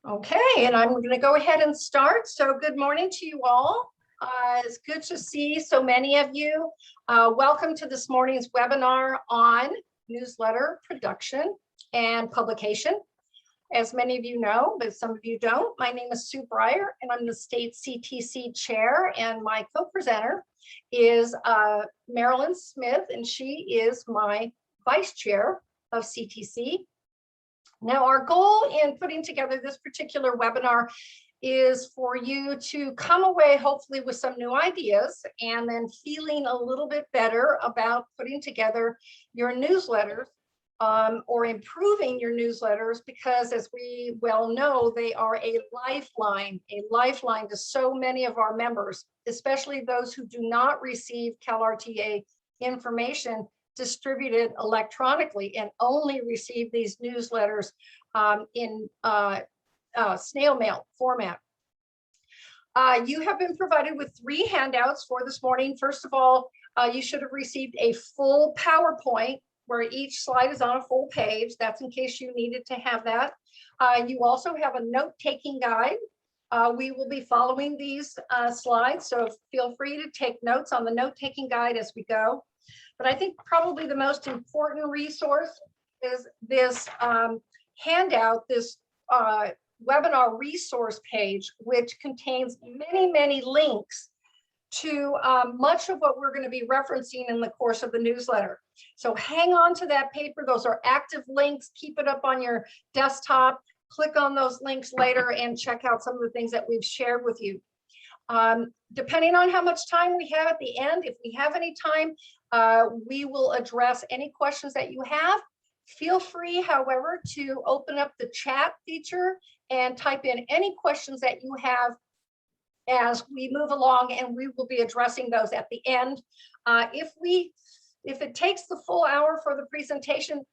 Okay, and I'm going to go ahead and start. So good morning to you all. It's good to see so many of you. Welcome to this morning's webinar on newsletter production and publication. As many of you know, but some of you don't, my name is Sue Breyer, and I'm the state CTC chair, and my co-presenter is Marilynn Smith, and she is my vice chair of CTC. Now, our goal in putting together this particular webinar is for you to come away hopefully with some new ideas and then feeling a little bit better about putting together your newsletters or improving your newsletters, because as we well know, they are a lifeline to so many of our members, especially those who do not receive CalRTA information distributed electronically and only receive these newsletters in snail mail format. You have been provided with 3 handouts for this morning. First of all, you should have received a full PowerPoint where each slide is on a full page. That's in case you needed to have that. You also have a note-taking guide. We will be following these slides, so feel free to take notes on the note-taking guide as we go. But I think probably the most important resource is this handout, this webinar resource page, which contains many links to much of what we're going to be referencing in the course of the newsletter. So hang on to that paper. Those are active links. Keep it up on your desktop. Click on those links later and check out some of the things that we've shared with you. Depending on how much time we have at the end, if we have any time, we will address any questions that you have. Feel free, however, to open up the chat feature and type in any questions that you have as we move along, and we will be addressing those at the end. If it takes the full hour for the presentation,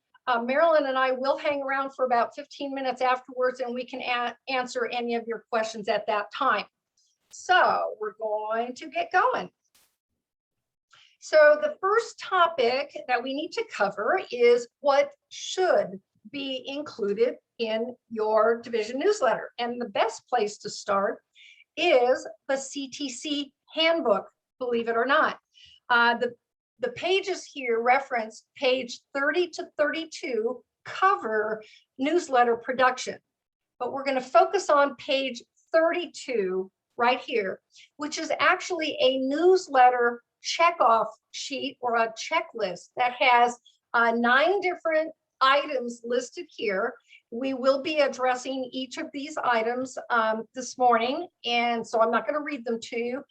Marilyn and I will hang around for about 15 minutes afterwards, and we can answer any of your questions at that time. So we're going to get going. So the first topic that we need to cover is what should be included in your division newsletter. And the best place to start is the CTC handbook, believe it or not. The pages here reference page 30 to 32 cover newsletter production, but we're going to focus on page 32 right here, which is actually a newsletter checkoff sheet or a checklist that has 9 different items listed here. We will be addressing each of these items this morning, and so I'm not going to read them to you,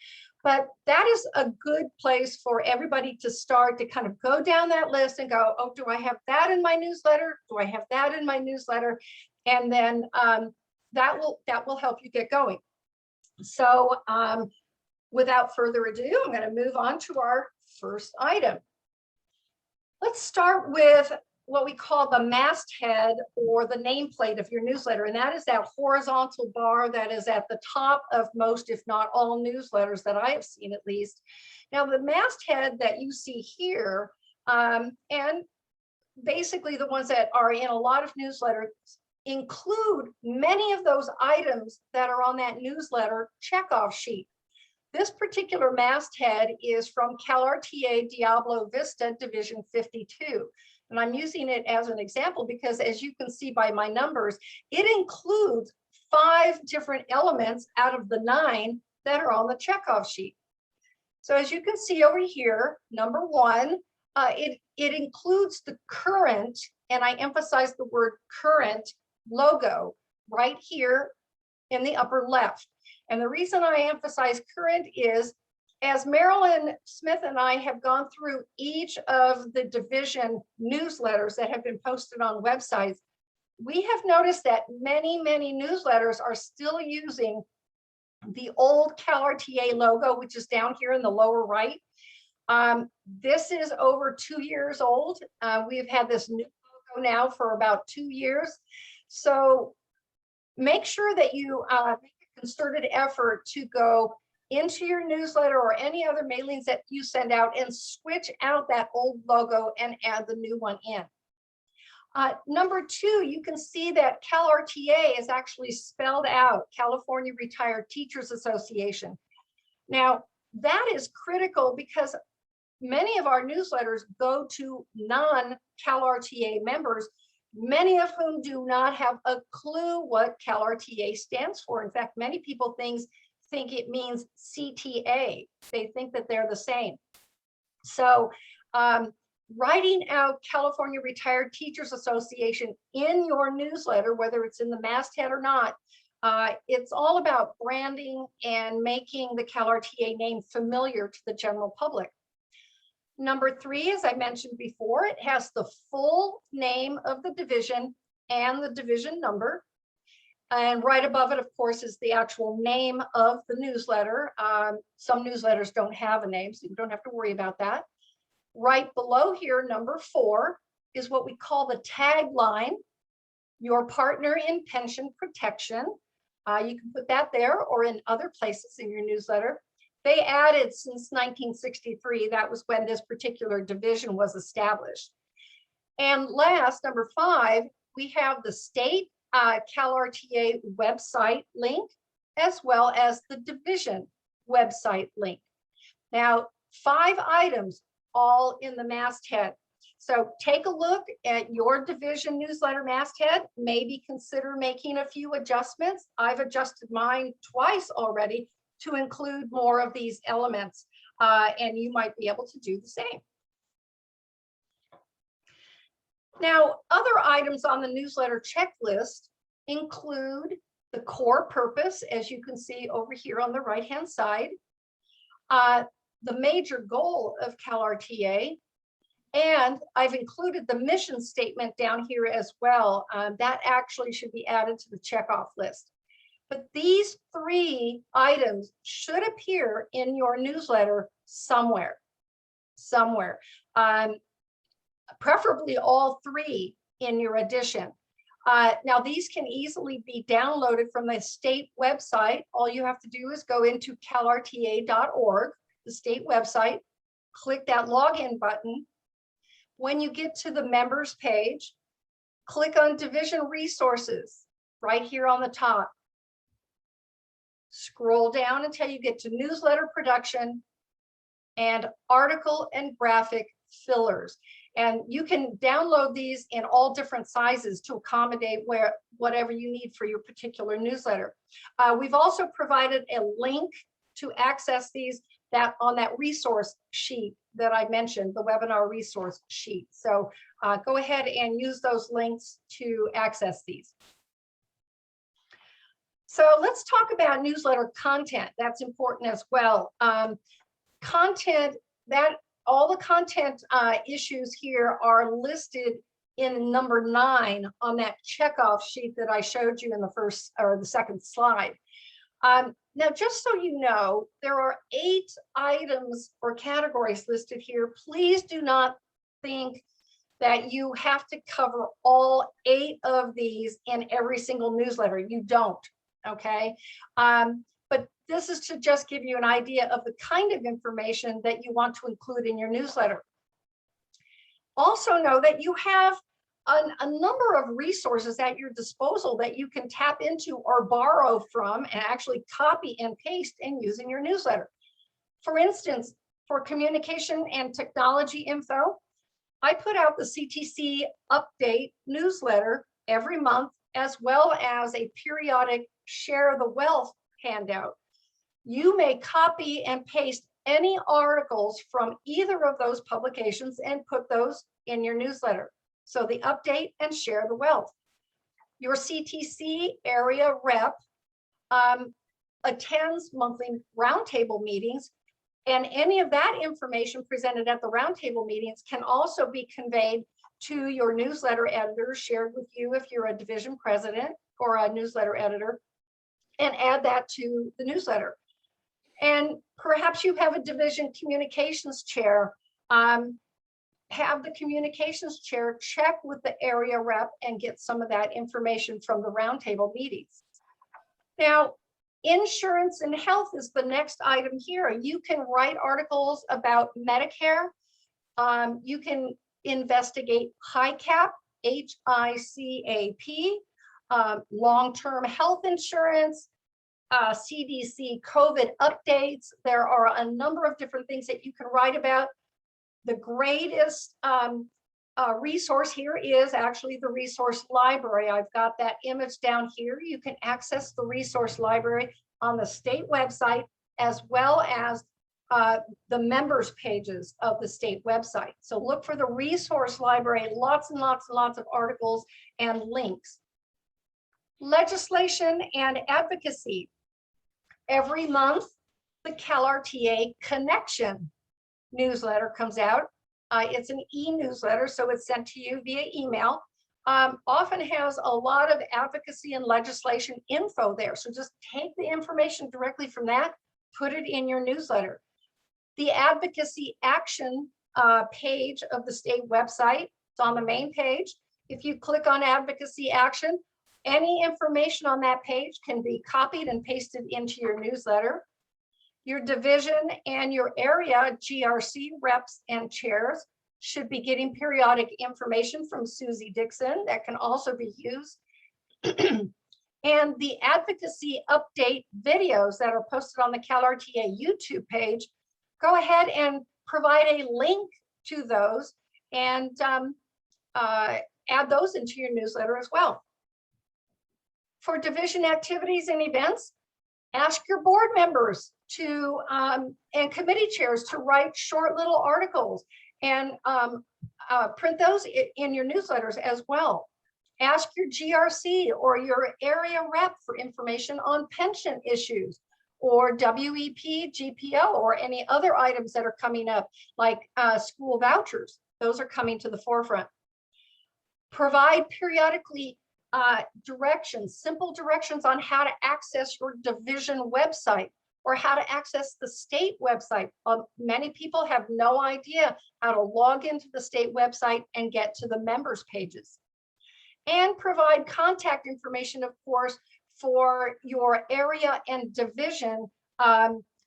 but that is a good place for everybody to start to kind of go down that list and go, oh, do I have that in my newsletter? Do I have that in my newsletter? And then that will help you get going. So without further ado, I'm going to move on to our first item. Let's start with what we call the masthead, or the nameplate of your newsletter, and that is that horizontal bar that is at the top of most, if not all, newsletters that I have seen at least. Now, the masthead that you see here, and basically the ones that are in a lot of newsletters, include many of those items that are on that newsletter checkoff sheet. This particular masthead is from CalRTA Diablo Vista Division 52. And I'm using it as an example because, as you can see by my numbers, it includes 5 different elements out of the 9 that are on the checkoff sheet. So as you can see over here, number 1, it includes the current, and I emphasize the word current, logo right here in the upper left. And the reason I emphasize current is, as Marilynn Smith and I have gone through each of the division newsletters that have been posted on websites, we have noticed that many newsletters are still using the old CalRTA logo, which is down here in the lower right. This is over 2 years old. We've had this new logo now for about 2 years. So make sure that you make a concerted effort to go into your newsletter or any other mailings that you send out and switch out that old logo and add the new one in. Number 2, you can see that CalRTA is actually spelled out, California Retired Teachers Association. Now, that is critical because many of our newsletters go to non-CalRTA members, many of whom do not have a clue what CalRTA stands for. In fact, many people think it means CTA. They think that they're the same. So writing out California Retired Teachers Association in your newsletter, whether it's in the masthead or not, it's all about branding and making the CalRTA name familiar to the general public. Number 3, as I mentioned before, it has the full name of the division and the division number. And right above it, of course, is the actual name of the newsletter. Some newsletters don't have a name, so you don't have to worry about that. Right below here, number 4, is what we call the tagline, your partner in pension protection. You can put that there or in other places in your newsletter. They added since 1963, that was when this particular division was established. And last, number 5, we have the state CalRTA website link, as well as the division website link. Now, 5 items, all in the masthead. So take a look at your division newsletter masthead, maybe consider making a few adjustments. I've adjusted mine twice already to include more of these elements, and you might be able to do the same. Now, other items on the newsletter checklist include the core purpose, as you can see over here on the right-hand side, the major goal of CalRTA, and I've included the mission statement down here as well. That actually should be added to the checkoff list. But these 3 items should appear in your newsletter somewhere, preferably all 3 in your edition. Now, these can easily be downloaded from the state website. All you have to do is go into calrta.org, the state website, click that login button. When you get to the members page, click on Division Resources right here on the top. Scroll down until you get to Newsletter Production and Article and Graphic Fillers. And you can download these in all different sizes to accommodate whatever you need for your particular newsletter. We've also provided a link to access these on that resource sheet that I mentioned, the webinar resource sheet. So go ahead and use those links to access these. So let's talk about newsletter content. That's important as well. Content, all the content issues here are listed in number 9 on that checkoff sheet that I showed you in the first or the second slide. Now, just so you know, there are 8 items or categories listed here. Please do not think that you have to cover all 8 of these in every single newsletter. You don't, okay? But this is to just give you an idea of the kind of information that you want to include in your newsletter. Also know that you have a number of resources at your disposal that you can tap into or borrow from and actually copy and paste and use in your newsletter. For instance, for communication and technology info, I put out the CTC update newsletter every month, as well as a periodic Share the Wealth handout. You may copy and paste any articles from either of those publications and put those in your newsletter. So the update and Share the Wealth. Your CTC area rep attends monthly roundtable meetings, and any of that information presented at the roundtable meetings can also be conveyed to your newsletter editor, shared with you if you're a division president or a newsletter editor, and add that to the newsletter. And perhaps you have a division communications chair. Have the communications chair check with the area rep and get some of that information from the roundtable meetings. Now, insurance and health is the next item here. You can write articles about Medicare. You can investigate high cap HICAP, long-term health insurance, CDC COVID updates. There are a number of different things that you can write about. The greatest resource here is actually the resource library. I've got that image down here. You can access the resource library on the state website, as well as the members pages of the state website. So look for the resource library, lots and lots and lots of articles and links. Legislation and advocacy. Every month, the CalRTA Connection newsletter comes out. It's an e-newsletter, so it's sent to you via email. Often has a lot of advocacy and legislation info there. So just take the information directly from that, put it in your newsletter. The advocacy action page of the state website, it's on the main page. If you click on advocacy action, any information on that page can be copied and pasted into your newsletter. Your division and your area GRC reps and chairs should be getting periodic information from Susie Dixon that can also be used. And the advocacy update videos that are posted on the CalRTA YouTube page, go ahead and provide a link to those and add those into your newsletter as well. For division activities and events, ask your board members to and committee chairs to write short little articles and print those in your newsletters as well. Ask your GRC or your area rep for information on pension issues or WEP, GPO, or any other items that are coming up, like school vouchers. Those are coming to the forefront. Provide periodically directions, simple directions on how to access your division website or how to access the state website. Many people have no idea how to log into the state website and get to the members pages. And provide contact information, of course, for your area and division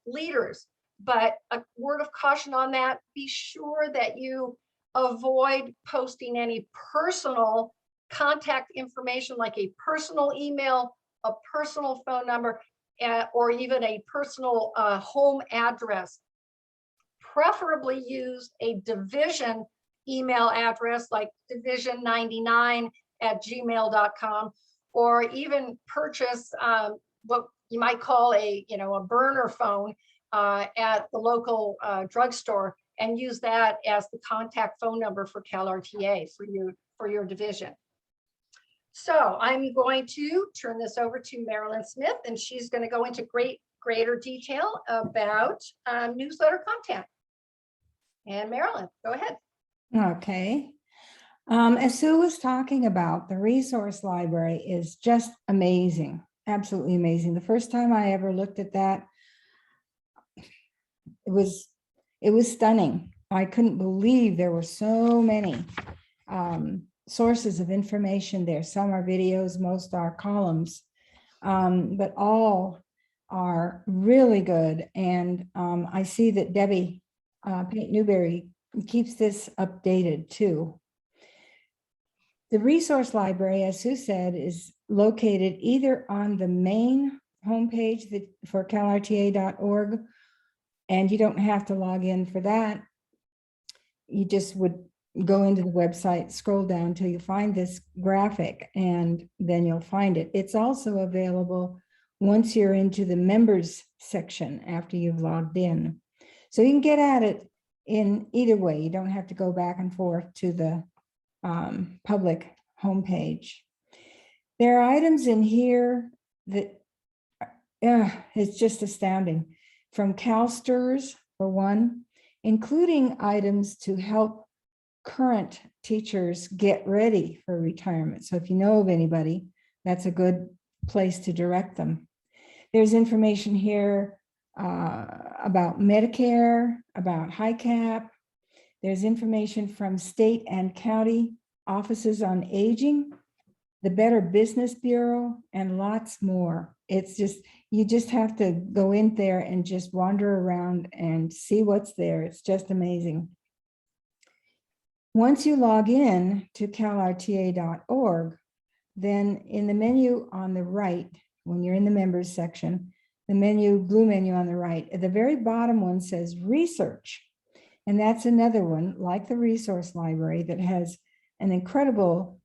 leaders. But a word of caution on that, be sure that you avoid posting any personal contact information like a personal email, a personal phone number, or even a personal home address. Preferably use a division email address like division99@gmail.com, or even purchase what you might call a burner phone at the local drugstore and use that as the contact phone number for CalRTA for your division. So I'm going to turn this over to Marilynn Smith, and she's going to go into greater detail about newsletter content. And Marilynn, go ahead. Okay. As Sue was talking about, the resource library is just amazing, absolutely amazing. The first time I ever looked at that, it was stunning. I couldn't believe there were so many sources of information there. Some are videos, most are columns, but all are really good. And I see that Debbie Pate Newberry keeps this updated too. The resource library, as Sue said, is located either on the main homepage for calrta.org, and you don't have to log in for that. You just would go into the website, scroll down until you find this graphic, and then you'll find it. It's also available once you're into the members section after you've logged in. So you can get at it in either way. You don't have to go back and forth to the public homepage. There are items in here that it's just astounding. From CalSTRS, for one, including items to help current teachers get ready for retirement. So if you know of anybody, that's a good place to direct them. There's information here about Medicare, about HICAP. There's information from state and county offices on aging, the Better Business Bureau, and lots more. It's just, you just have to go in there and just wander around and see what's there. It's just amazing. Once you log in to calrta.org, then in the menu on the right, when you're in the members section, the blue menu on the right, at the very bottom one says research. And that's another one, like the resource library, that has an incredible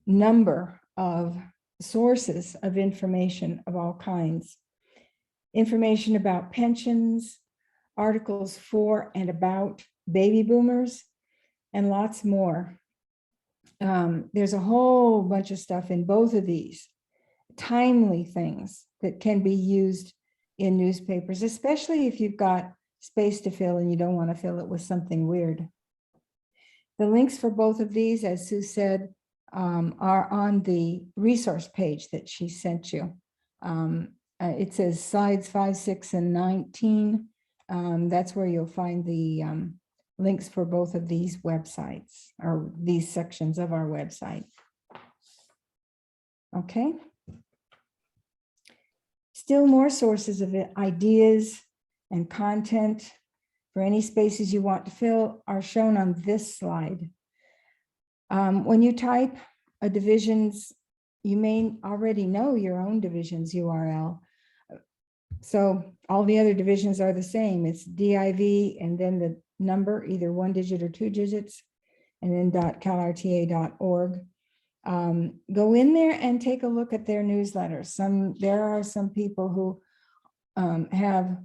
number of sources of information of all kinds. Information about pensions, articles for and about baby boomers, and lots more. There's a whole bunch of stuff in both of these, timely things that can be used in newspapers, especially if you've got space to fill and you don't want to fill it with something weird. The links for both of these, as Sue said, are on the resource page that she sent you. It says slides 5, 6, and 19. That's where you'll find the links for both of these websites, or these sections of our website. Okay. Still more sources of ideas and content for any spaces you want to fill are shown on this slide. When you type a division's, you may already know your own division's URL. So all the other divisions are the same. It's div and then the number, either 1 digit or 2 digits, and then .calrta.org. Go in there and take a look at their newsletters. There are some people who have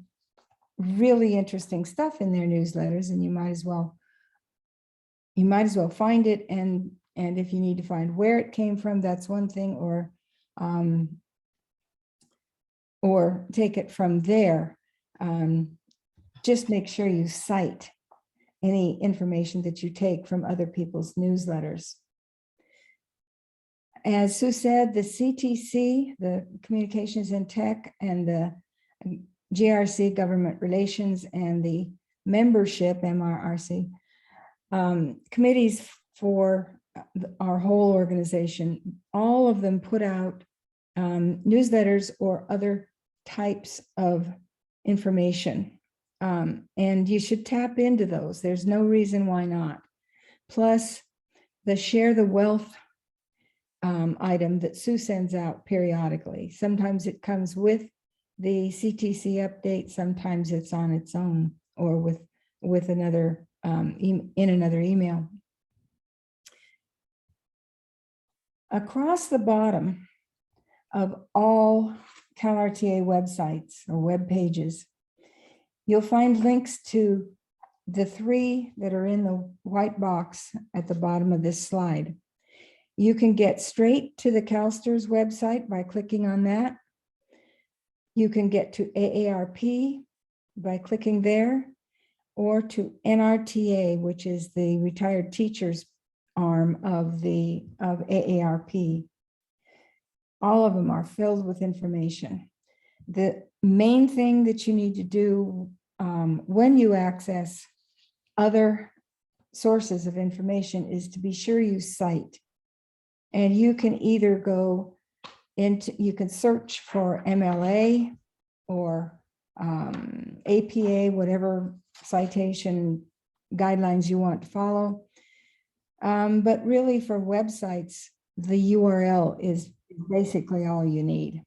really interesting stuff in their newsletters, and you might as well find it. And if you need to find where it came from, that's one thing, or take it from there. Just make sure you cite any information that you take from other people's newsletters. As Sue said, the CTC, the Communications and Tech, and the GRC, Government Relations, and the membership, MRRC, committees for our whole organization, all of them put out newsletters or other types of information. And you should tap into those. There's no reason why not. Plus, the Share the Wealth item that Sue sends out periodically. Sometimes it comes with the CTC update, sometimes it's on its own, or with another in another email. Across the bottom of all CalRTA websites or web pages, you'll find links to the 3 that are in the white box at the bottom of this slide. You can get straight to the CalSTRS website by clicking on that. You can get to AARP by clicking there, or to NRTA, which is the retired teachers arm of AARP. All of them are filled with information. The main thing that you need to do when you access other sources of information is to be sure you cite. And you can either go into, you can search for MLA or APA, whatever citation guidelines you want to follow. But really for websites, the URL is basically all you need.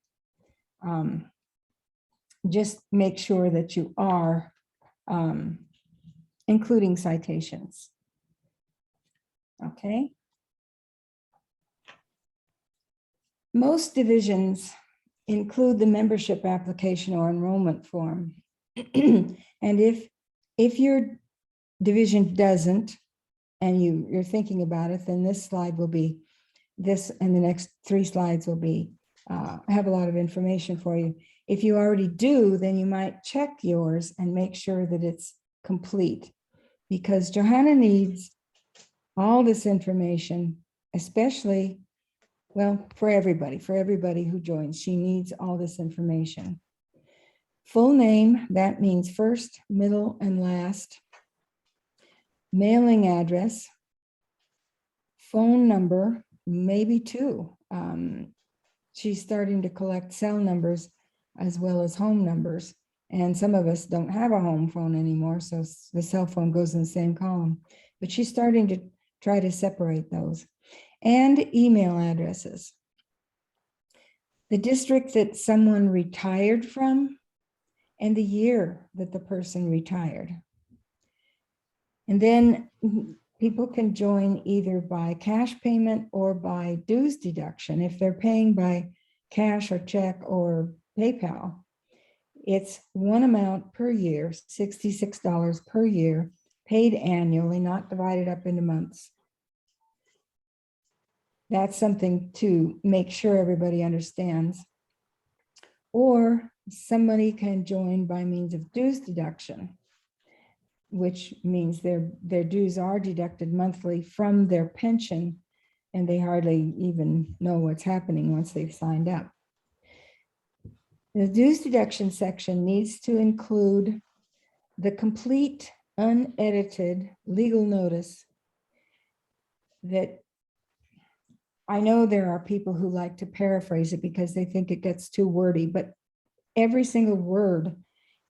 Just make sure that you are including citations. Okay. Most divisions include the membership application or enrollment form. And if your division doesn't, and you're thinking about it, then this slide will be, this and the next 3 slides will be, have a lot of information for you. If you already do, then you might check yours and make sure that it's complete, because Johanna needs all this information, especially, well, for everybody who joins, she needs all this information. Full name, that means first, middle, and last. Mailing address, phone number, maybe 2. She's starting to collect cell numbers as well as home numbers. And some of us don't have a home phone anymore, so the cell phone goes in the same column. But she's starting to try to separate those. And email addresses. The district that someone retired from and the year that the person retired. And then people can join either by cash payment or by dues deduction. If they're paying by cash or check or PayPal, it's one amount per year, $66 per year, paid annually, not divided up into months. That's something to make sure everybody understands. Or somebody can join by means of dues deduction, which means their dues are deducted monthly from their pension, and they hardly even know what's happening once they've signed up. The dues deduction section needs to include the complete unedited legal notice that I know there are people who like to paraphrase it because they think it gets too wordy, but every single word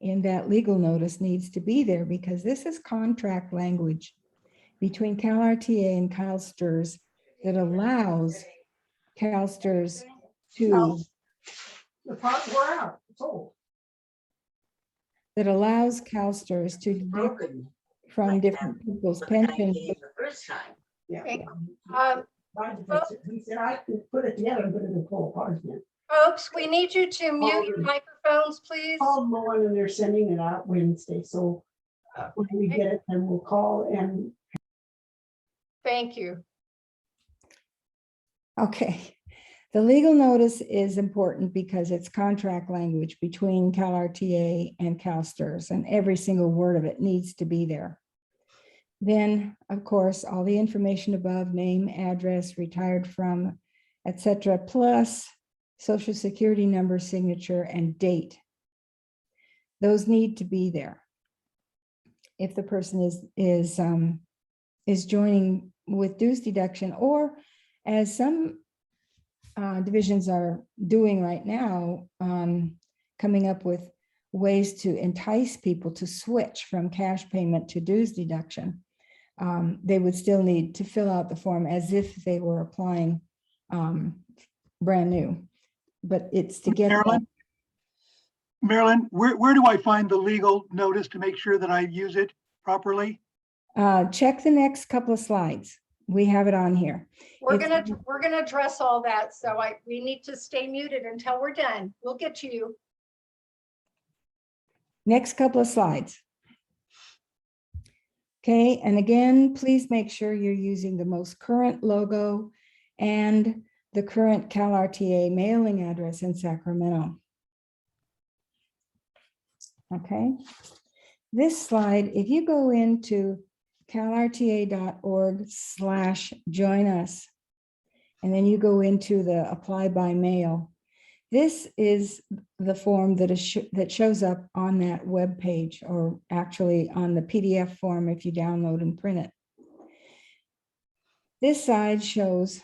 in that legal notice needs to be there because this is contract language between CalRTA and CalSTRS that allows CalSTRS to The part we're out, it's old. that allows CalSTRS to deduct from different people's pensions. Okay. He said I could put it together, but it would fall apart again. Folks, we need you to mute your microphones, please. Called Moen and they're sending it out Wednesday, so when we get it, then we'll call and. Thank you. Okay, the legal notice is important because it's contract language between CalRTA and CalSTRS, and every single word of it needs to be there. Then, of course, all the information above, name, address, retired from, etc., plus Social Security number, signature, and date. Those need to be there if the person is joining with dues deduction, or as some divisions are doing right now, coming up with ways to entice people to switch from cash payment to dues deduction. They would still need to fill out the form as if they were applying brand new, but it's to get Marilynn, where do I find the legal notice to make sure that I use it properly? check the next couple of slides. We have it on here. We're gonna address all that, so we need to stay muted until we're done. We'll get to you. Next couple of slides. Okay, and again, please make sure you're using the most current logo and the current CalRTA mailing address in Sacramento. Okay, this slide, if you go into calrta.org/join us, and then you go into the apply by mail, this is the form that shows up on that web page, or actually on the PDF form if you download and print it. This side shows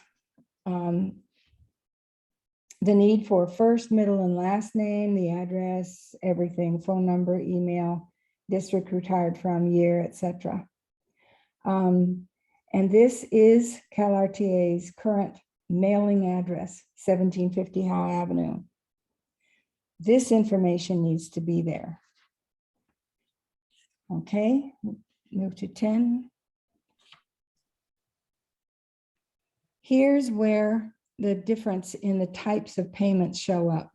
the need for first, middle, and last name, the address, everything, phone number, email, district retired from, year, etc. And this is CalRTA's current mailing address, 1750 Howe Avenue. This information needs to be there. Okay, move to 10. Here's where the difference in the types of payments show up.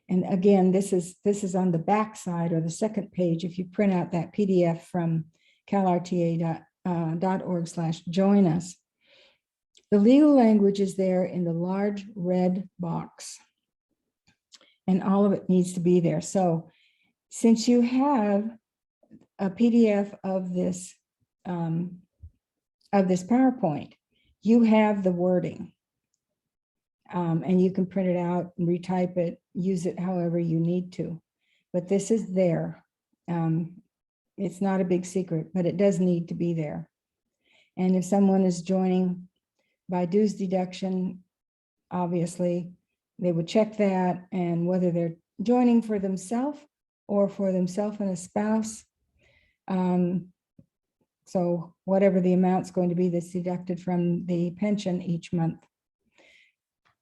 And again, this is on the back side or the second page if you print out that PDF from calrta.org/join us. The legal language is there in the large red box, and all of it needs to be there. So since you have a PDF of this PowerPoint, you have the wording. And you can print it out and retype it, use it however you need to. But this is there. It's not a big secret, but it does need to be there. And if someone is joining by dues deduction, obviously, they would check that, and whether they're joining for themselves or for themselves and a spouse, So whatever the amount's going to be that's deducted from the pension each month.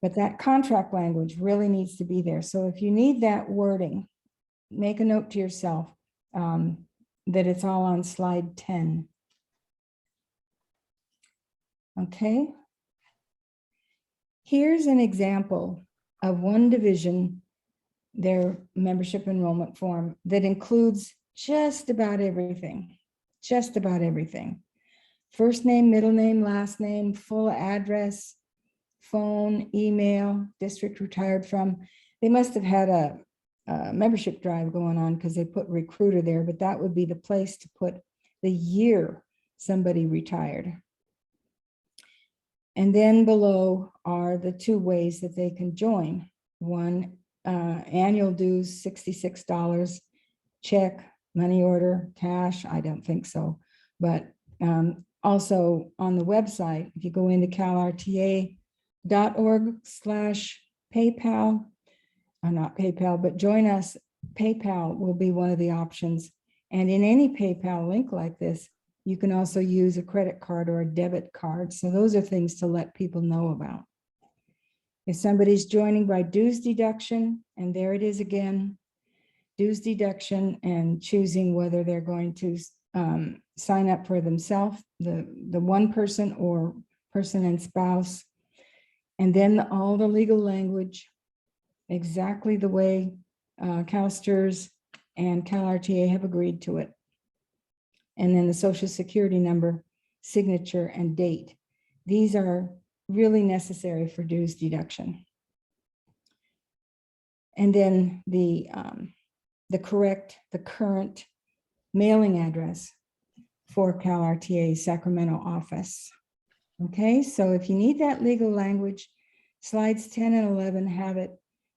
But that contract language really needs to be there. So if you need that wording, make a note to yourself that it's all on slide 10. Okay. Here's an example of one division, their membership enrollment form, that includes just about everything. Just about everything. First name, middle name, last name, full address, phone, email, district retired from. They must have had a membership drive going on because they put recruiter there, but that would be the place to put the year somebody retired. And then below are the two ways that they can join. One, annual dues, $66, check, money order, cash, I don't think so. But also on the website, if you go into calrta.org/PayPal, or not PayPal, but join us, PayPal will be one of the options. And in any PayPal link like this, you can also use a credit card or a debit card. So those are things to let people know about. If somebody's joining by dues deduction, and there it is again, dues deduction, and choosing whether they're going to sign up for themselves, the one person or person and spouse, and then all the legal language, exactly the way CalSTRS and CalRTA have agreed to it. And then the Social Security number, signature, and date. These are really necessary for dues deduction. And then the current mailing address for CalRTA's Sacramento office. Okay, so if you need that legal language, slides 10 and 11 have it,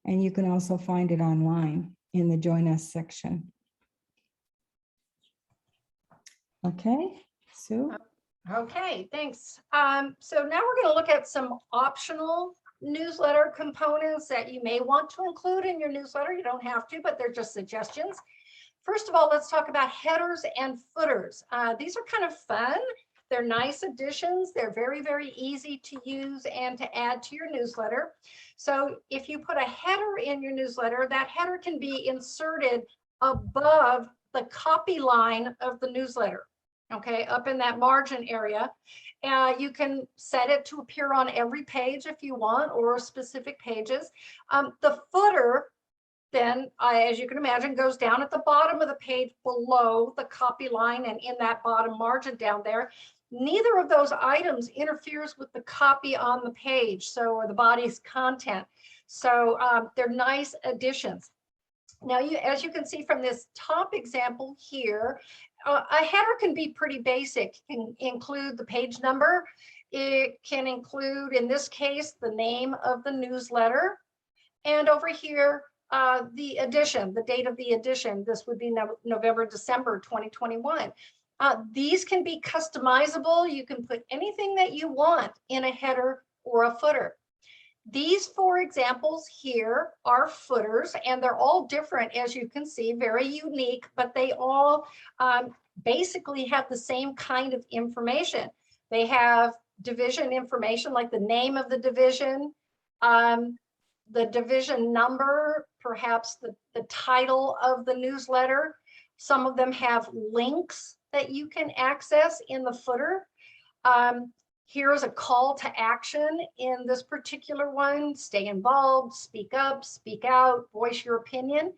and you can also find it online in the Join Us section. Okay, Sue? Okay, thanks. So now we're going to look at some optional newsletter components that you may want to include in your newsletter. You don't have to, but they're just suggestions. First of all, let's talk about headers and footers. These are kind of fun. They're nice additions. They're very, very easy to use and to add to your newsletter. So if you put a header in your newsletter, that header can be inserted above the copy line of the newsletter. Okay, up in that margin area. You can set it to appear on every page if you want, or specific pages. The footer then, as you can imagine, goes down at the bottom of the page below the copy line and in that bottom margin down there. Neither of those items interferes with the copy on the page, so, or the body's content. So they're nice additions. Now, as you can see from this top example here, a header can be pretty basic. It can include the page number. It can include, in this case, the name of the newsletter. And over here, the edition, the date of the edition. This would be November, December 2021. These can be customizable. You can put anything that you want in a header or a footer. These four examples here are footers, and they're all different, as you can see, very unique, but they all basically have the same kind of information. They have division information, like the name of the division, the division number, perhaps the title of the newsletter. Some of them have links that you can access in the footer. Here is a call to action in this particular one. Stay involved, speak up, speak out, voice your opinion.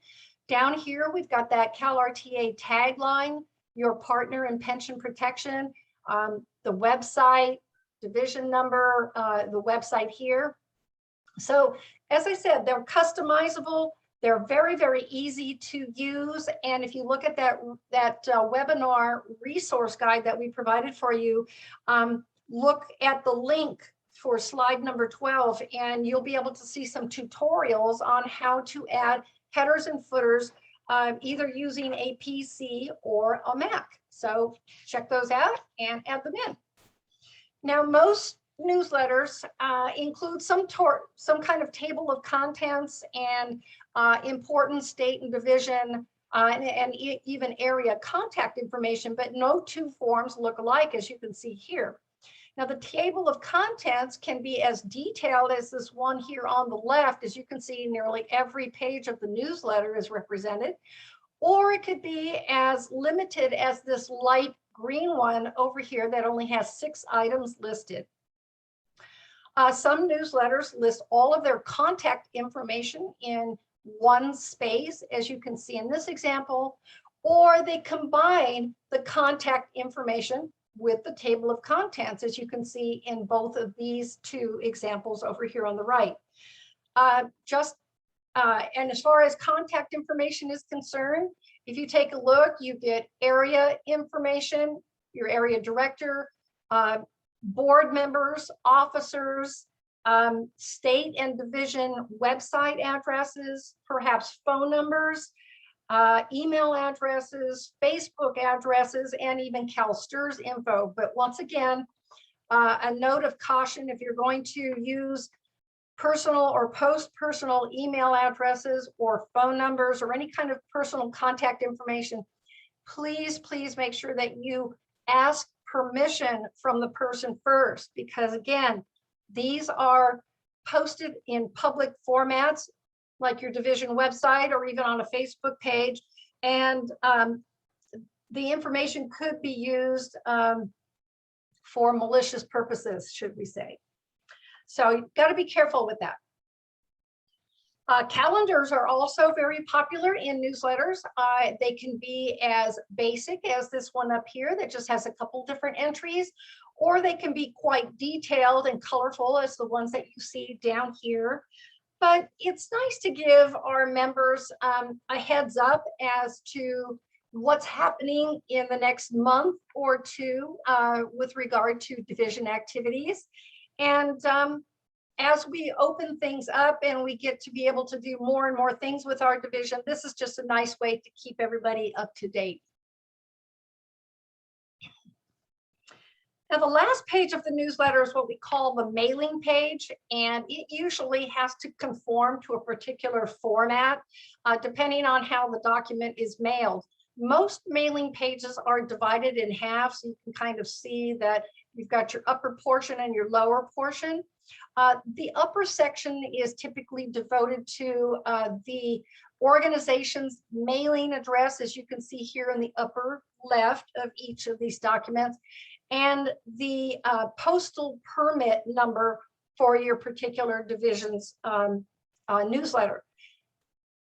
Down here, we've got that CalRTA tagline, your partner in pension protection, the website, division number, the website here. So as I said, they're customizable. They're very, very easy to use. And if you look at that webinar resource guide that we provided for you, look at the link for slide number 12, and you'll be able to see some tutorials on how to add headers and footers, either using a PC or a Mac. So check those out and add them in. Now, most newsletters include some kind of table of contents and important state and division even area contact information, but no two forms look alike, as you can see here. Now, the table of contents can be as detailed as this one here on the left. As you can see, nearly every page of the newsletter is represented, or it could be as limited as this light green one over here that only has 6 items listed. Some newsletters list all of their contact information in one space, as you can see in this example, or they combine the contact information with the table of contents, as you can see in both of these 2 examples over here on the right. And as far as contact information is concerned, if you take a look, you get area information, your area director, board members, officers, state and division website addresses, perhaps phone numbers, email addresses, Facebook addresses, and even CalSTRS info. But once again, a note of caution: if you're going to use personal or post-personal email addresses or phone numbers or any kind of personal contact information, please make sure that you ask permission from the person first, because again, these are posted in public formats like your division website or even on a Facebook page, and the information could be used for malicious purposes, should we say. So you've got to be careful with that. Calendars are also very popular in newsletters. They can be as basic as this one up here that just has a couple different entries, or they can be quite detailed and colorful as the ones that you see down here. But it's nice to give our members a heads up as to what's happening in the next month or 2 with regard to division activities. And as we open things up and we get to be able to do more and more things with our division, this is just a nice way to keep everybody up to date. Now, the last page of the newsletter is what we call the mailing page, and it usually has to conform to a particular format, depending on how the document is mailed. Most mailing pages are divided in half, so you can kind of see that you've got your upper portion and your lower portion. The upper section is typically devoted to the organization's mailing address, as you can see here in the upper left of each of these documents, and the postal permit number for your particular division's newsletter.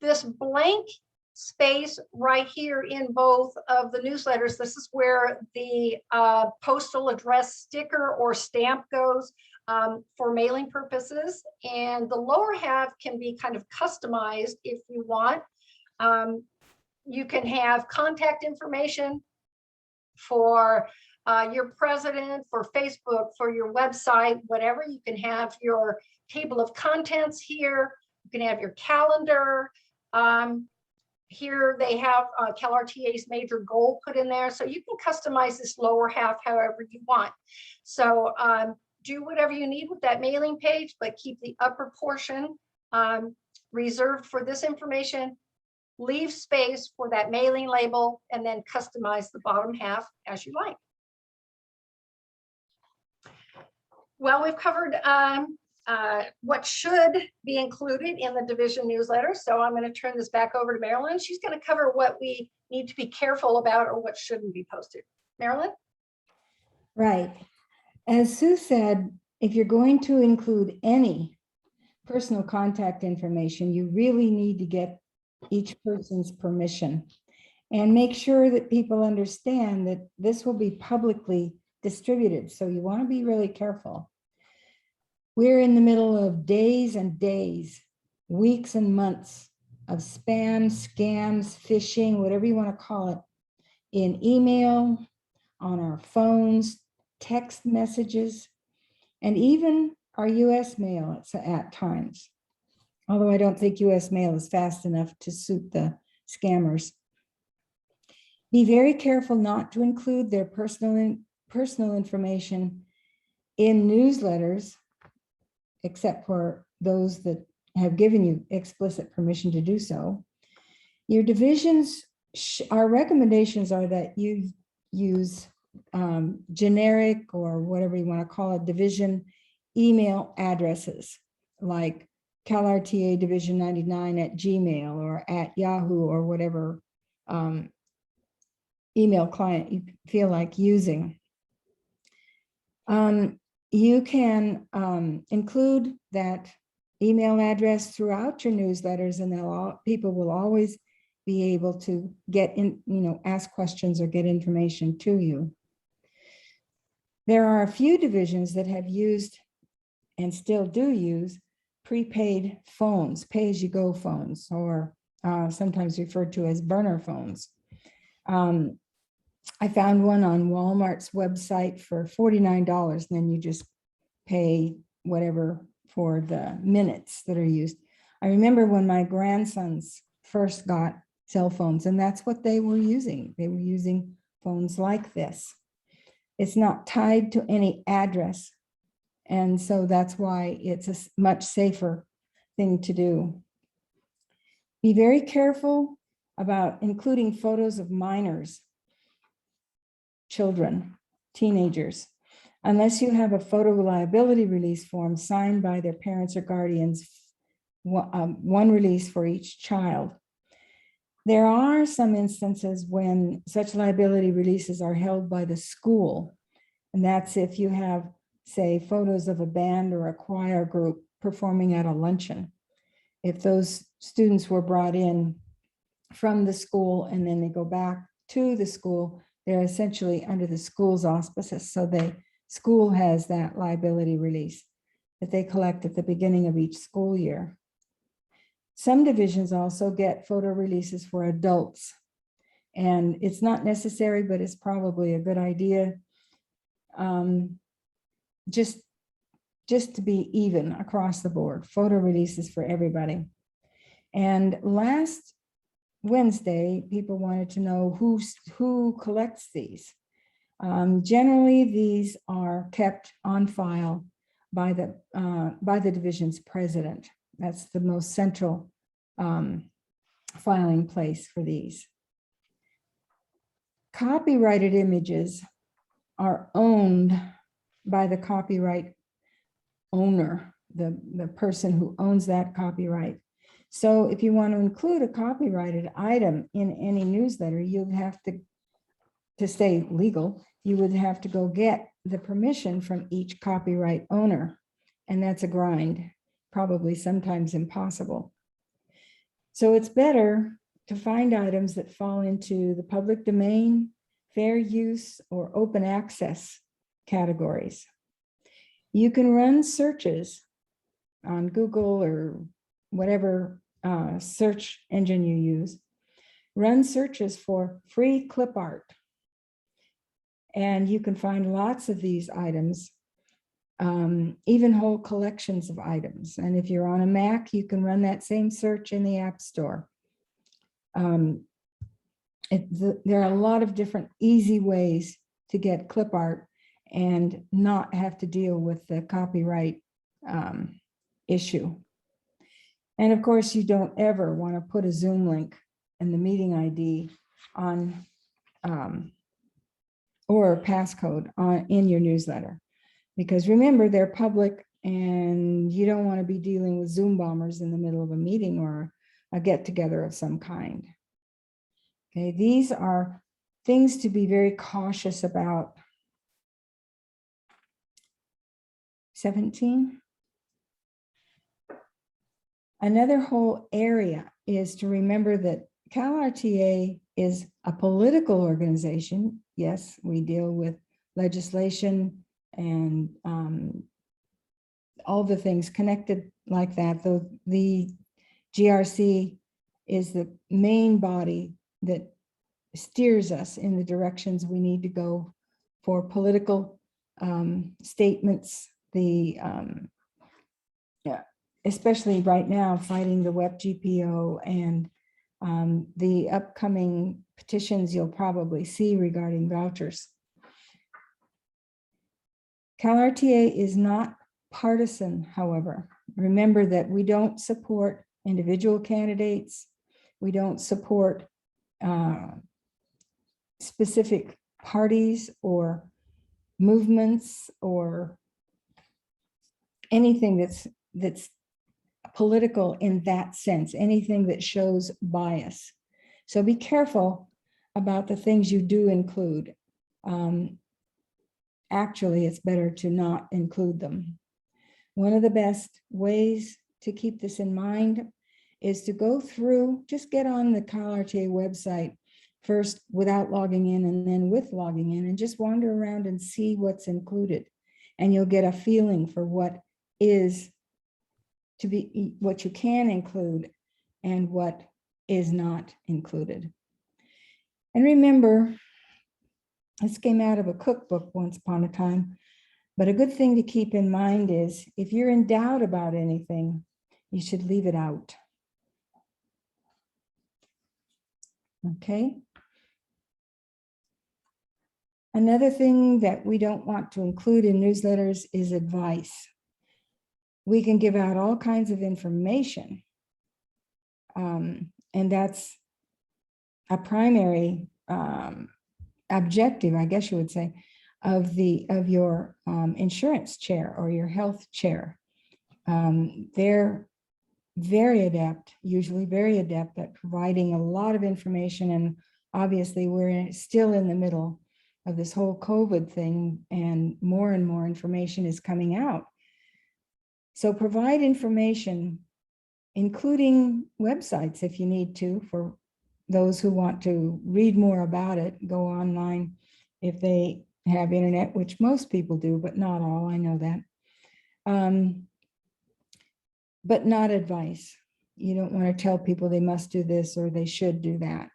This blank space right here in both of the newsletters, this is where the postal address sticker or stamp goes for mailing purposes. And the lower half can be kind of customized if you want. You can have contact information for your president, for Facebook, for your website, whatever. You can have your table of contents here. You can have your calendar. Here they have CalRTA's major goal put in there. So you can customize this lower half however you want. So do whatever you need with that mailing page, but keep the upper portion reserved for this information. Leave space for that mailing label, and then customize the bottom half as you like. Well, we've covered what should be included in the division newsletter. So I'm going to turn this back over to Marilynn. She's going to cover what we need to be careful about or what shouldn't be posted. Marilynn? Right. As Sue said, if you're going to include any personal contact information, you really need to get each person's permission and make sure that people understand that this will be publicly distributed. So you want to be really careful. We're in the middle of days and days, weeks and months of spam, scams, phishing, whatever you want to call it, in email, on our phones, text messages, and even our US mail at times. Although I don't think US mail is fast enough to suit the scammers. Be very careful not to include their personal information in newsletters, except for those that have given you explicit permission to do so. Your division's our recommendations are that you use generic, or whatever you want to call it, division email addresses like CalRTA Division 99 at Gmail or at Yahoo, or whatever email client you feel like using. You can include that email address throughout your newsletters, and people will always be able to get in, ask questions or get information to you. There are a few divisions that have used and still do use prepaid phones, pay-as-you-go phones, or sometimes referred to as burner phones. I found one on Walmart's website for $49, and then you just pay whatever for the minutes that are used. I remember when my grandsons first got cell phones, and that's what they were using. They were using phones like this. It's not tied to any address, and so that's why it's a much safer thing to do. Be very careful about including photos of minors, children, teenagers, unless you have a photo liability release form signed by their parents or guardians, one release for each child. There are some instances when such liability releases are held by the school, and that's if you have, say, photos of a band or a choir group performing at a luncheon. If those students were brought in from the school and then they go back to the school, they're essentially under the school's auspices. So the school has that liability release that they collect at the beginning of each school year. Some divisions also get photo releases for adults, and it's not necessary, but it's probably a good idea. Just to be even across the board, photo releases for everybody. And last Wednesday, people wanted to know who collects these. Generally, these are kept on file by the division's president. That's the most central filing place for these. Copyrighted images are owned by the copyright owner, the person who owns that copyright. So if you want to include a copyrighted item in any newsletter, you'd have to stay legal, you would have to go get the permission from each copyright owner. And that's a grind, probably sometimes impossible. So it's better to find items that fall into the public domain, fair use, or open access categories. You can run searches on Google or whatever search engine you use. Run searches for free clip art. And you can find lots of these items, even whole collections of items. And if you're on a Mac, you can run that same search in the App Store. There are a lot of different easy ways to get clip art and not have to deal with the copyright issue. And of course, you don't ever want to put a Zoom link and the meeting ID on or a passcode in your newsletter, because remember, they're public and you don't want to be dealing with Zoom bombers in the middle of a meeting or a get-together of some kind. Okay, these are things to be very cautious about. 17. Another whole area is to remember that CalRTA is a political organization. Yes, we deal with legislation and all the things connected like that, though the GRC is the main body that steers us in the directions we need to go for political statements, especially right now, fighting the WEP GPO and the upcoming petitions you'll probably see regarding vouchers. CalRTA is not partisan, however. Remember that we don't support individual candidates. We don't support specific parties or movements or anything that's political in that sense, anything that shows bias. So be careful about the things you do include. Actually, it's better to not include them. One of the best ways to keep this in mind is to go through, just get on the CalRTA website first without logging in and then with logging in, and just wander around and see what's included. And you'll get a feeling for what is to be, what you can include and what is not included. And remember, this came out of a cookbook once upon a time, but a good thing to keep in mind is if you're in doubt about anything, you should leave it out. Okay. Another thing that we don't want to include in newsletters is advice. We can give out all kinds of information, and that's a primary objective, I guess you would say, of your insurance chair or your health chair. They're very adept, usually very adept at providing a lot of information, and obviously we're still in the middle of this whole COVID thing, and more information is coming out. So provide information, including websites if you need to, for those who want to read more about it. Go online if they have internet, which most people do, but not all, I know that. But not advice. You don't want to tell people they must do this or they should do that.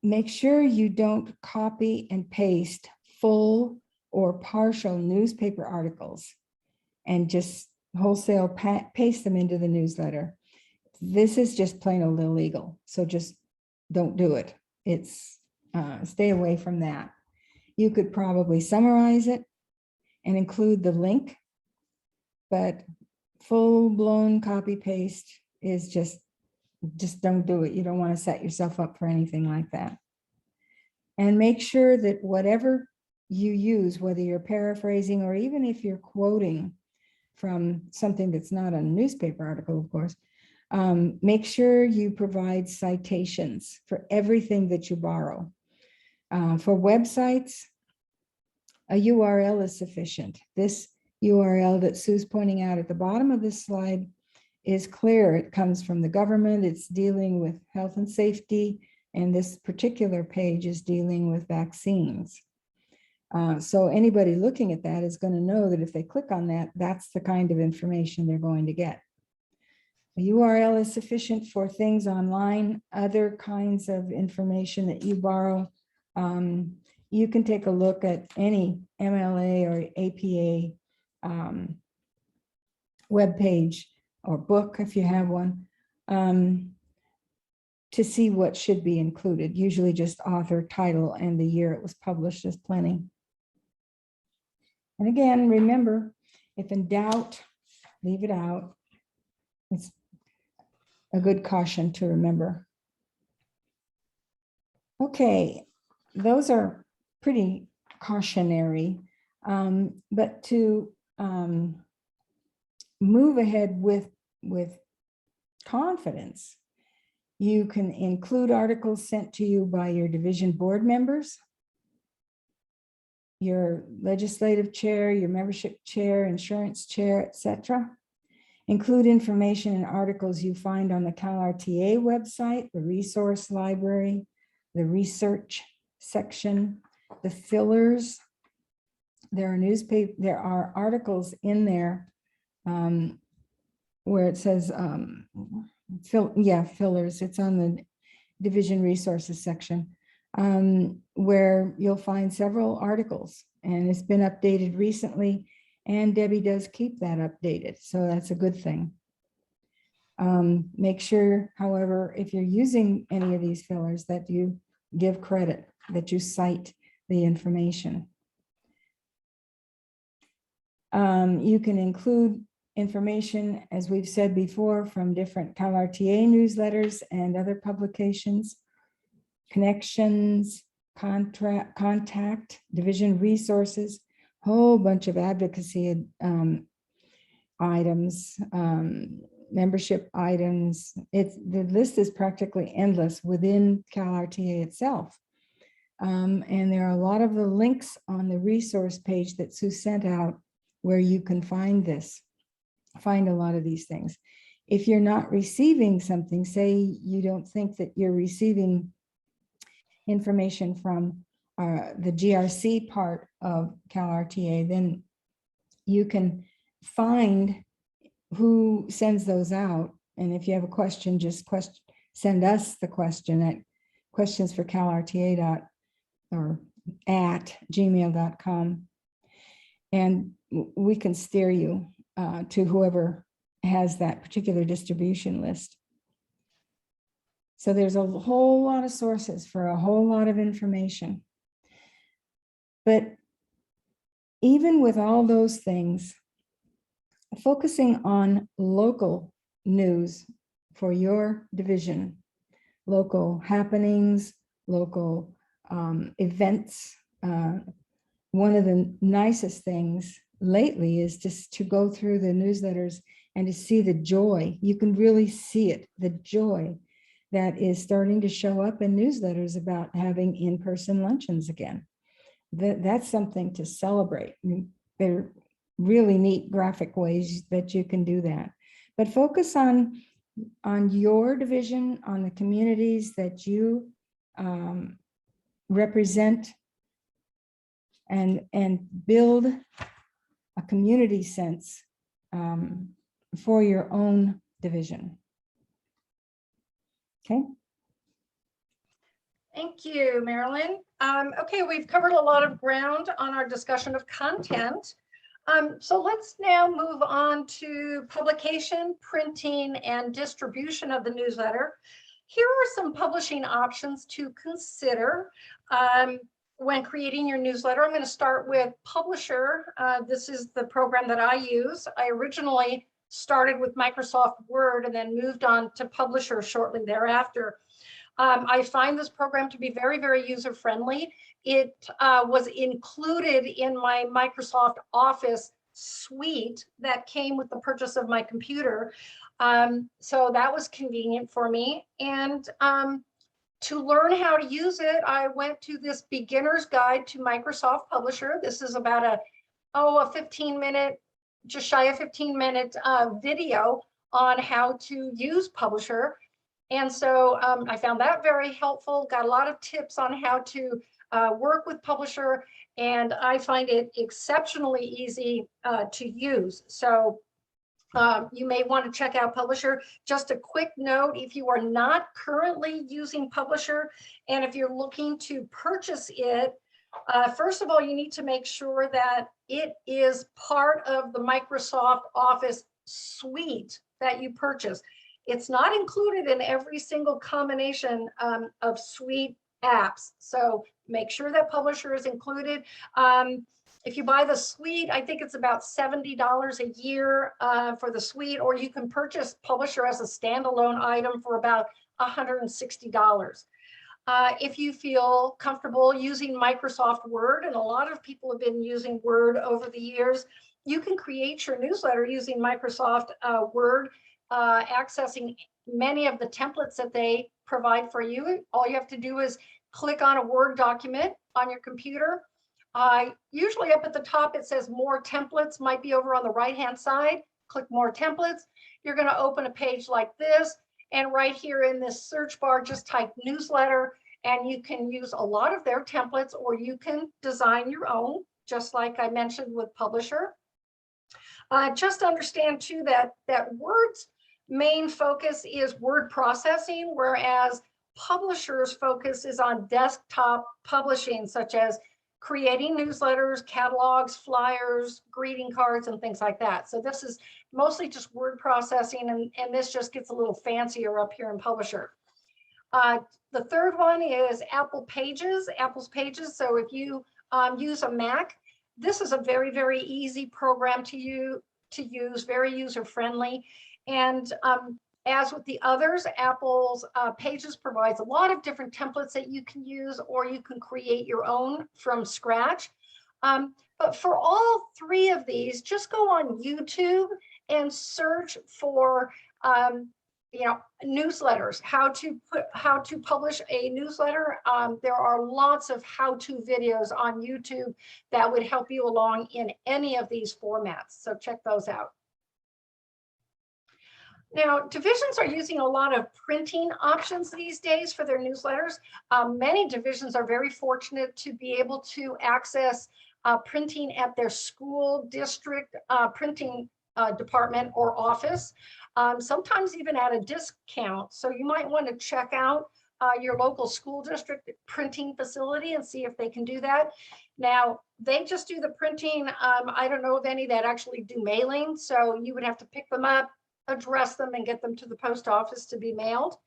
Make sure you don't copy and paste full or partial newspaper articles and just wholesale paste them into the newsletter. This is just plain old illegal. So just don't do it. It's stay away from that. You could probably summarize it and include the link, but full-blown copy paste is just don't do it. You don't want to set yourself up for anything like that. And make sure that whatever you use, whether you're paraphrasing or even if you're quoting from something that's not a newspaper article, of course, make sure you provide citations for everything that you borrow. For websites, a URL is sufficient. This URL that Sue's pointing out at the bottom of this slide is clear. It comes from the government. It's dealing with health and safety, and this particular page is dealing with vaccines. So anybody looking at that is going to know that if they click on that, that's the kind of information they're going to get. A URL is sufficient for things online. Other kinds of information that you borrow, you can take a look at any MLA or APA web page or book if you have one, to see what should be included. Usually just author, title, and the year it was published is plenty. And again, remember, if in doubt, leave it out. It's a good caution to remember. Okay, those are pretty cautionary, but to move ahead with confidence, you can include articles sent to you by your division board members, your legislative chair, your membership chair, insurance chair, etc. Include information and articles you find on the CalRTA website, the resource library, the research section, the fillers. There are articles in there where it says, fillers. It's on the division resources section, where you'll find several articles, and it's been updated recently, and Debbie does keep that updated, so that's a good thing. Make sure, however, if you're using any of these fillers, that you give credit, that you cite the information. You can include information, as we've said before, from different CalRTA newsletters and other publications, connections, contact, division resources, whole bunch of advocacy items, membership items. The list is practically endless within CalRTA itself. And there are a lot of the links on the resource page that Sue sent out where you can find a lot of these things. If you're not receiving something, say you don't think that you're receiving information from the GRC part of CalRTA, then you can find who sends those out. And if you have a question, just send us the question at questions@gmail.com. And we can steer you to whoever has that particular distribution list. So there's a whole lot of sources for a whole lot of information. But even with all those things, focusing on local news for your division, local happenings, local events. One of the nicest things lately is just to go through the newsletters and to see the joy. You can really see it, the joy that is starting to show up in newsletters about having in-person luncheons again. That's something to celebrate. They're really neat graphic ways that you can do that. But focus on your division, on the communities that you represent, and build a community sense for your own division. Okay. Thank you, Marilyn. Okay, we've covered a lot of ground on our discussion of content. So let's now move on to publication, printing, and distribution of the newsletter. Here are some publishing options to consider when creating your newsletter. I'm going to start with Publisher. This is the program that I use. I originally started with Microsoft Word and then moved on to Publisher shortly thereafter. I find this program to be very, very user-friendly. It was included in my Microsoft Office suite that came with the purchase of my computer. So that was convenient for me. And to learn how to use it, I went to this beginner's guide to Microsoft Publisher. This is about a 15-minute, just shy of 15-minute video on how to use Publisher. And so I found that very helpful, got a lot of tips on how to work with Publisher, and I find it exceptionally easy to use. So you may want to check out Publisher. Just a quick note, if you are not currently using Publisher, and if you're looking to purchase it, first of all, you need to make sure that it is part of the Microsoft Office suite that you purchase. It's not included in every single combination of suite apps. So make sure that Publisher is included. If you buy the suite, I think it's about $70 a year for the suite, or you can purchase Publisher as a standalone item for about $160. If you feel comfortable using Microsoft Word, and a lot of people have been using Word over the years, you can create your newsletter using Microsoft Word, accessing many of the templates that they provide for you. All you have to do is click on a Word document on your computer. Usually up at the top, it says more templates, might be over on the right-hand side. Click more templates. You're going to open a page like this. And right here in this search bar, just type newsletter, and you can use a lot of their templates, or you can design your own, just like I mentioned with Publisher. Just understand too that Word's main focus is word processing, whereas Publisher's focus is on desktop publishing, such as creating newsletters, catalogs, flyers, greeting cards, and things like that. So this is mostly just word processing, and this just gets a little fancier up here in Publisher. The third one is Apple's Pages. So if you use a Mac, this is a very, very easy program to to use, very user-friendly. And as with the others, Apple's Pages provides a lot of different templates that you can use, or you can create your own from scratch. But for all three of these, just go on YouTube and search for newsletters, how to publish a newsletter. There are lots of how-to videos on YouTube that would help you along in any of these formats. So check those out. Now, divisions are using a lot of printing options these days for their newsletters. Many divisions are very fortunate to be able to access printing at their school district printing department or office, sometimes even at a discount. So you might want to check out your local school district printing facility and see if they can do that. Now, they just do the printing. I don't know of any that actually do mailing, so you would have to pick them up, address them, and get them to the post office to be mailed.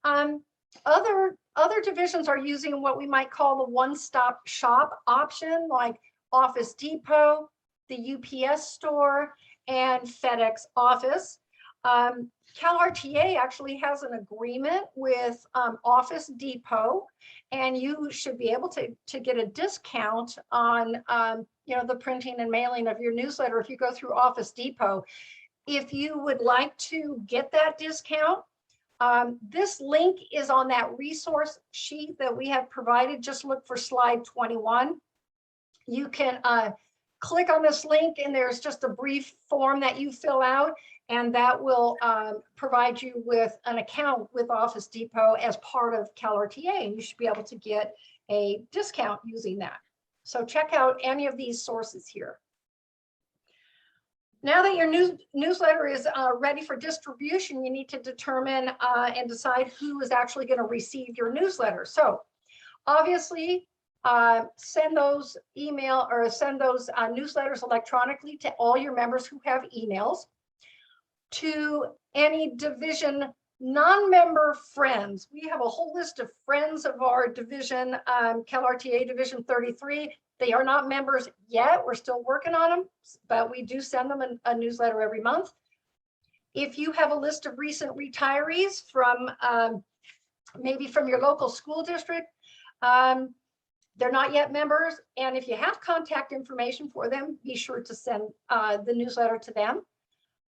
Other divisions are using what we might call the one-stop shop option, like Office Depot, the UPS store, and FedEx Office. CalRTA actually has an agreement with Office Depot, and you should be able to get a discount on the printing and mailing of your newsletter if you go through Office Depot. If you would like to get that discount, this link is on that resource sheet that we have provided. Just look for slide 21. You can click on this link, and there's just a brief form that you fill out, and that will provide you with an account with Office Depot as part of CalRTA, and you should be able to get a discount using that. So check out any of these sources here. Now that your newsletter is ready for distribution, you need to determine and decide who is actually going to receive your newsletter. So obviously, send those newsletters electronically to all your members who have emails. To any division non-member friends, we have a whole list of friends of our division, CalRTA Division 33. They are not members yet. We're still working on them, but we do send them a newsletter every month. If you have a list of recent retirees from maybe from your local school district, they're not yet members. And if you have contact information for them, be sure to send the newsletter to them.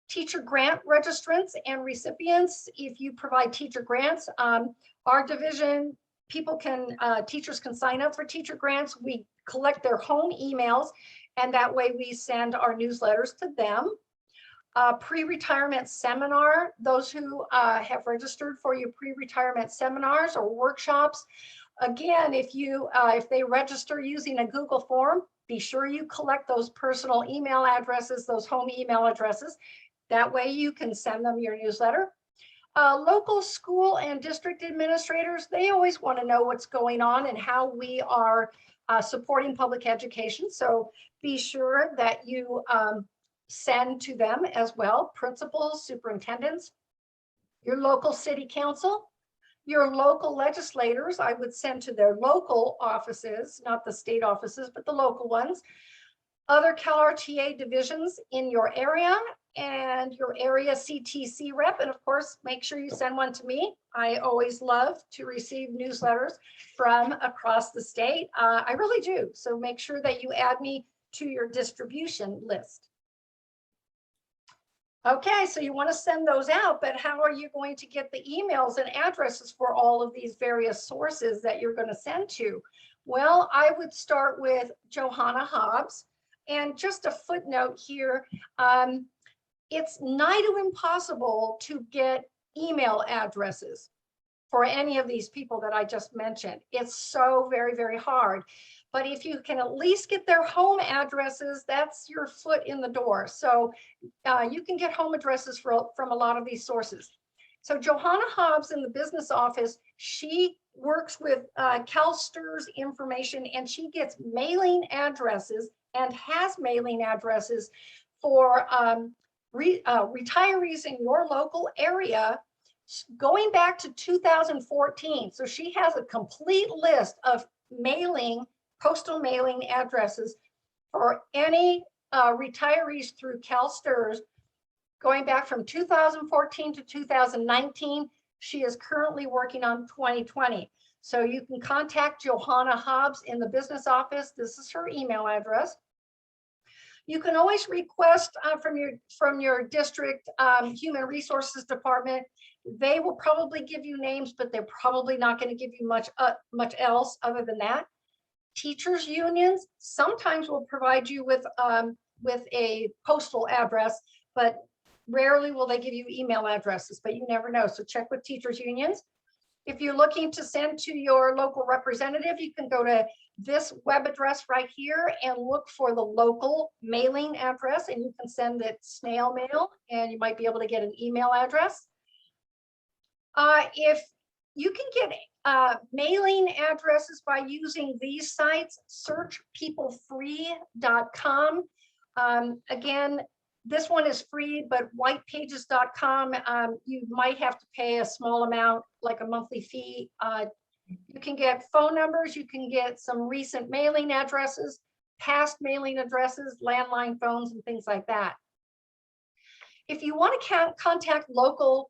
Teacher grant registrants and recipients, if you provide teacher grants, our division, teachers can sign up for teacher grants. We collect their home emails, and that way we send our newsletters to them. Pre-retirement seminar, those who have registered for your pre-retirement seminars or workshops. Again, if they register using a Google form, be sure you collect those personal email addresses, those home email addresses. That way you can send them your newsletter. Local school and district administrators, they always want to know what's going on and how we are supporting public education. So be sure that you send to them as well. Principals, superintendents, your local city council, your local legislators, I would send to their local offices, not the state offices, but the local ones. Other CalRTA divisions in your area, and your area CTC rep. And of course, make sure you send one to me. I always love to receive newsletters from across the state. I really do. So make sure that you add me to your distribution list. Okay, so you want to send those out, but how are you going to get the emails and addresses for all of these various sources that you're going to send to? Well, I would start with Johanna Hobbs. And just a footnote here, it's nigh to impossible to get email addresses for any of these people that I just mentioned. It's so very, very hard. But if you can at least get their home addresses, that's your foot in the door. So you can get home addresses from a lot of these sources. So Johanna Hobbs in the business office, she works with CalSTRS information, and she gets mailing addresses and has mailing addresses for retirees in your local area going back to 2014. So she has a complete list of postal mailing addresses for any retirees through CalSTRS going back from 2014 to 2019. She is currently working on 2020. So you can contact Johanna Hobbs in the business office. This is her email address. You can always request from your district human resources department. They will probably give you names, but they're probably not going to give you much else other than that. Teachers unions sometimes will provide you with a postal address, but rarely will they give you email addresses, but you never know. So check with teachers unions. If you're looking to send to your local representative, you can go to this web address right here and look for the local mailing address, and you can send it snail mail, and you might be able to get an email address. If you can get mailing addresses by using these sites, searchpeoplefree.com. Again, this one is free, but whitepages.com, you might have to pay a small amount, like a monthly fee. You can get phone numbers, you can get some recent mailing addresses, past mailing addresses, landline phones, and things like that. If you want to contact local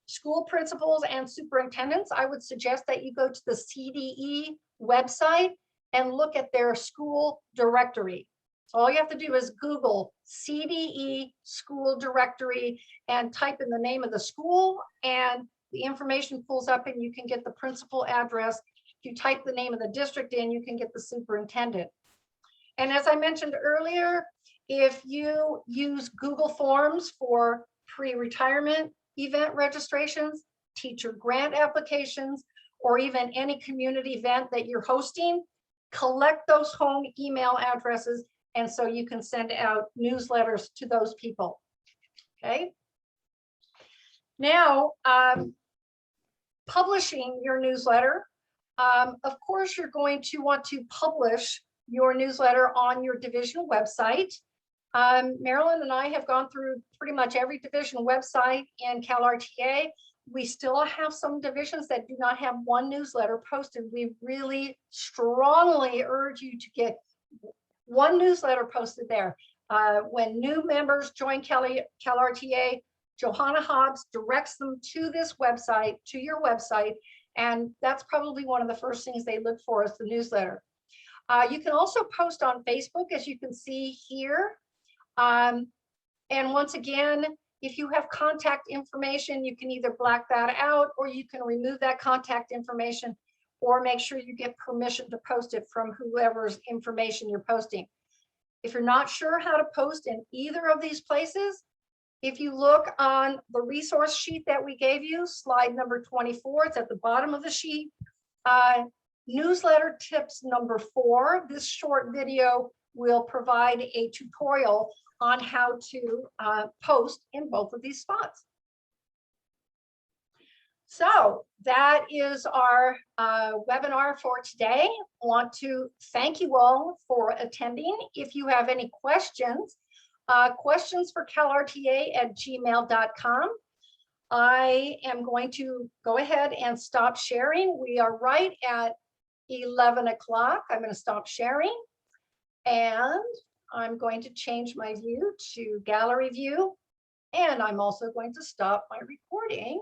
school principals and superintendents, I would suggest that you go to the CDE website and look at their school directory. So all you have to do is Google CDE school directory and type in the name of the school, and the information pulls up and you can get the principal address. If you type the name of the district in, you can get the superintendent. And as I mentioned earlier, if you use Google Forms for pre-retirement event registrations, teacher grant applications, or even any community event that you're hosting, collect those home email addresses, and so you can send out newsletters to those people. Okay. Now, publishing your newsletter. Of course, you're going to want to publish your newsletter on your division website. Marilyn and I have gone through pretty much every division website in CalRTA. We still have some divisions that do not have one newsletter posted. We really strongly urge you to get one newsletter posted there. When new members join CalRTA, Johanna Hobbs directs them to this website, to your website, and that's probably one of the first things they look for is the newsletter. You can also post on Facebook, as you can see here. And once again, if you have contact information, you can either black that out or you can remove that contact information, or make sure you get permission to post it from whoever's information you're posting. If you're not sure how to post in either of these places, if you look on the resource sheet that we gave you, slide number 24, it's at the bottom of the sheet. Newsletter tips number 4, this short video will provide a tutorial on how to post in both of these spots. So that is our webinar for today. I want to thank you all for attending. If you have any questions, questions for calrta@gmail.com. I am going to go ahead and stop sharing. We are right at 11 o'clock. I'm going to stop sharing, and I'm going to change my view to gallery view, and I'm also going to stop my recording.